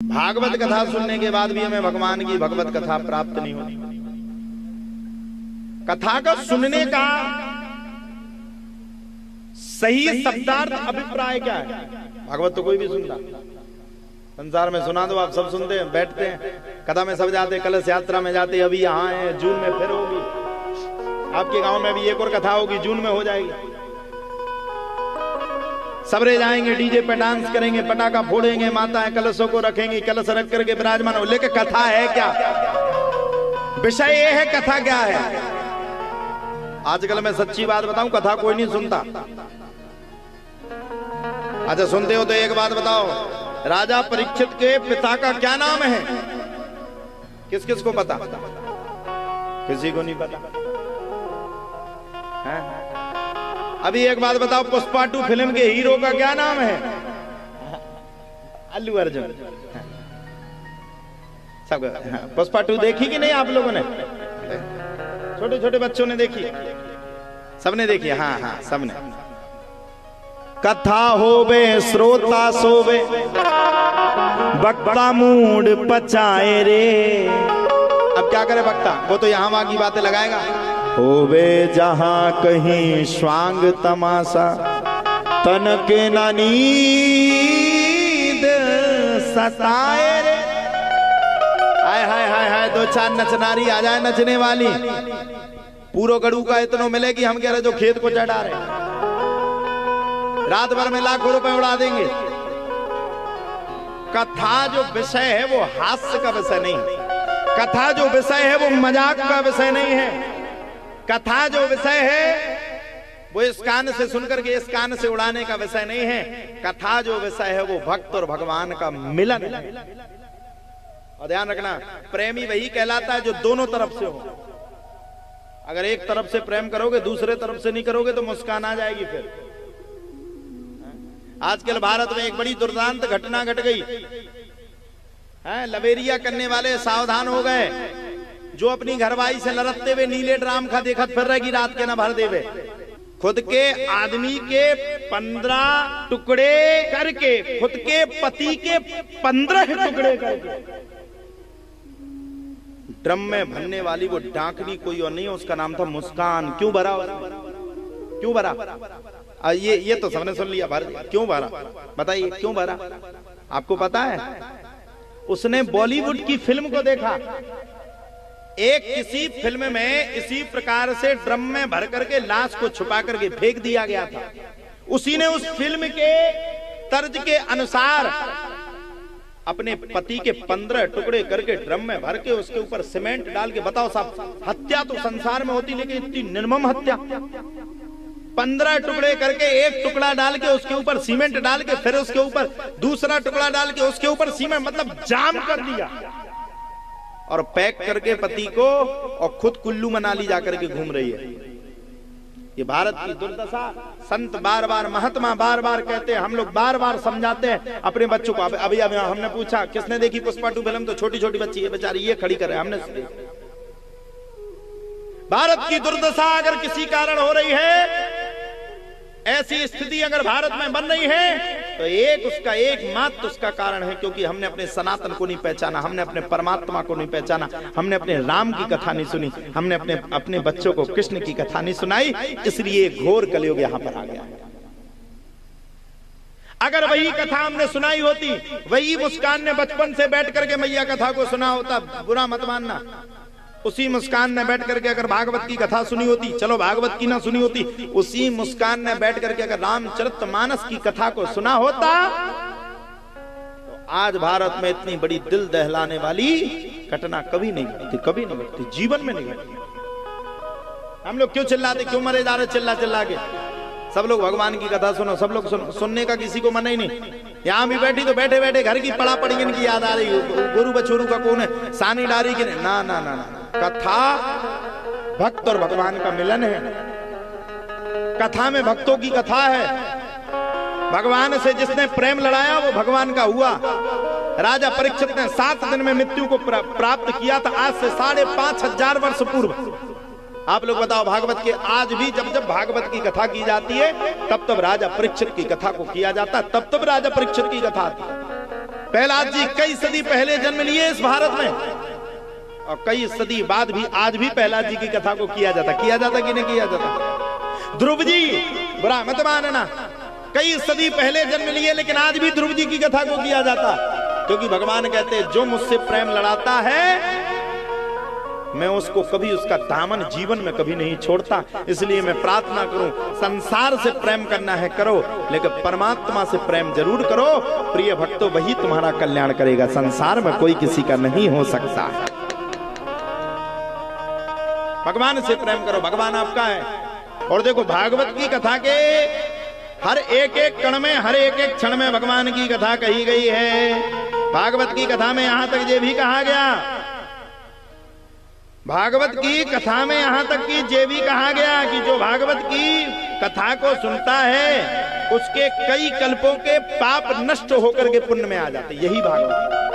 भागवत कथा सुनने के बाद भी हमें भगवान की भगवत कथा प्राप्त नहीं होती। कथा का सुनने का सही शब्दार्थ अभिप्राय क्या है? भागवत तो कोई भी सुनता, संसार में सुना दो, आप सब सुनते हैं, बैठते हैं, कथा में सब जाते, कलश यात्रा में जाते, अभी यहाँ है, जून में फिर होगी, आपके गांव में भी एक और कथा होगी, जून में हो जाएगी, सबरे जाएंगे, डीजे पे डांस करेंगे, पटाखा फोड़ेंगे, माताएं कलशों को रखेंगी, कलश रख करके विराजमान हो। लेकिन कथा है क्या? विषय ये है, कथा क्या है? आजकल मैं सच्ची बात बताऊं, कथा कोई नहीं सुनता। अच्छा सुनते हो तो एक बात बताओ, राजा परीक्षित के पिता का क्या नाम है? किस किस को पता? किसी को नहीं पता है? अभी एक बात बताओ, पुष्पा 2 फिल्म के हीरो का क्या नाम है? अल्लू अर्जुन। सब पुष्पा 2 देखी कि नहीं आप लोगों ने? छोटे छोटे बच्चों ने देखी, सबने देखी? हाँ हाँ सबने। कथा होवे श्रोता सोवे, वक्ता मूड पचाए रे। अब क्या करे वक्ता? वो तो यहाँ वहां की बातें लगाएगा। होवे जहां कहीं स्वांग तमाशा, तन के ना नींद सताए रे। हाय हाय हाय हाय, 2-4 नचनारी आ जाए, नचने वाली, पूरो गड़ू का इतना मिले कि हम कह रहे जो खेत को चढ़ा रहे, रात भर में लाखों रुपए उड़ा देंगे। कथा जो विषय है वो हास्य का विषय नहीं, कथा जो विषय है वो मजाक का विषय नहीं है। कथा जो विषय है वो इस कान से सुनकर के इस कान से उड़ाने का विषय नहीं है। कथा जो विषय है वो भक्त और भगवान का मिलन है। और ध्यान रखना, प्रेमी वही कहलाता है जो दोनों तरफ से हो। अगर एक तरफ से प्रेम करोगे, दूसरे तरफ से नहीं करोगे तो मुस्कान आ जाएगी। फिर आजकल भारत में एक बड़ी दुर्दांत घटना घट गई है। लवेरिया करने वाले सावधान हो गए, जो अपनी घरवाई से लड़ते हुए नीले ड्राम खा देखत फिर रहेगी, रात के ना भर देवे। खुद के आदमी के 15 टुकड़े करके, खुद के पति के 15 टुकड़े करके ड्रम में भरने वाली वो डाकनी कोई और नहीं, उसका नाम था मुस्कान। क्यों भरा? क्यों भरा? ये तो सबने सुन लिया, भर क्यों भरा? बताइए क्यों भरा? आपको पता है? उसने बॉलीवुड की फिल्म को देखा, एक किसी फिल्म में इसी प्रकार से ड्रम में भर करके लाश को छुपा करके फेंक दिया गया था। उसी ने उस फिल्म के तर्ज के अनुसार अपने पति के 15 टुकड़े करके ड्रम में भर के उसके ऊपर सीमेंट डाल के, बताओ साहब, हत्या तो संसार में होती लेकिन इतनी निर्मम हत्या। 15 टुकड़े करके एक टुकड़ा डाल के उसके ऊपर सीमेंट डाल के, फिर उसके ऊपर दूसरा टुकड़ा डाल के उसके ऊपर सीमेंट, मतलब जाम कर दिया और पैक करके पति को, और खुद कुल्लू मनाली जाकर के घूम रही है। ये भारत की दुर्दशा। संत बार बार, महात्मा बार बार कहते हैं, हम लोग बार बार समझाते हैं अपने बच्चों को। अभी हमने पूछा किसने देखी पुष्पा 2 फिल्म, तो छोटी छोटी बच्ची है बेचारी, ये खड़ी करे हमने। भारत की दुर्दशा अगर किसी कारण हो रही है, ऐसी स्थिति अगर भारत में बन रही है, तो उसका एकमात्र उसका कारण है क्योंकि हमने अपने सनातन को नहीं पहचाना, हमने अपने परमात्मा को नहीं पहचाना, हमने अपने राम की कथा नहीं सुनी, हमने अपने बच्चों को कृष्ण की कथा नहीं सुनाई, इसलिए घोर कलयुग यहां पर आ गया। अगर वही कथा हमने सुनाई होती, वही मुस्कान ने बचपन से बैठ करके मैया कथा को सुना होता, बुरा मत मानना, उसी मुस्कान ने बैठ करके अगर भागवत की कथा सुनी होती, चलो भागवत की ना सुनी होती, उसी मुस्कान ने बैठ करके अगर रामचरितमानस की कथा को सुना होता, तो आज भारत में इतनी बड़ी दिल दहलाने वाली घटना कभी नहीं घटती, कभी नहीं घटती, जीवन में नहीं घटती। हम लोग क्यों चिल्लाते, क्यों मरे जा रहे चिल्ला चिल्ला के? सब लोग भगवान की कथा सुनो, सब लोग सुनो, सुनने का किसी को मन ही नहीं। यहाँ भी बैठी तो बैठे बैठे घर की पड़ा पड़ी इनकी याद आ रही, गुरु बछोरू का कौन है, सानी डारी की ना ना ना ना। कथा भक्त और भगवान का मिलन है। कथा में भक्तों की कथा है। भगवान से जिसने प्रेम लड़ाया वो भगवान का हुआ। राजा परीक्षित ने 7 दिन में मृत्यु को प्राप्त किया था, आज से 5,500 वर्ष पूर्व। आप लोग बताओ, भागवत के आज भी जब जब भागवत की कथा की जाती है, तब तब राजा परीक्षित की कथा को किया जाता है, तब तब राजा परीक्षित की कथा आती है। प्रहलाद जी कई सदी पहले जन्म लिए इस भारत में, और कई सदी बाद भी आज भी प्रहलाद जी की कथा को किया जाता कि नहीं किया जाता। ध्रुव जी, बुरा मत मानना, कई सदी पहले जन्म लिए लेकिन आज भी ध्रुव जी की कथा को किया जाता, क्योंकि भगवान कहते हैं जो मुझसे प्रेम लड़ाता है मैं उसको कभी उसका दामन जीवन में कभी नहीं छोड़ता। इसलिए मैं प्रार्थना करूं, संसार से प्रेम करना है करो, लेकिन परमात्मा से प्रेम जरूर करो। प्रिय भक्तों, वही तुम्हारा कल्याण करेगा, संसार में कोई किसी का नहीं हो सकता। भगवान से प्रेम करो, भगवान आपका है। और देखो भागवत की कथा के हर एक एक कण में, हर एक एक क्षण में भगवान की कथा कही गई है। भागवत की कथा में यहां तक ये भी कहा गया, भागवत की कथा में यहां तक कि ये भी कहा गया कि जो भागवत की कथा को सुनता है उसके कई कल्पों के पाप नष्ट होकर के पुण्य में आ जाते, यही भागवत।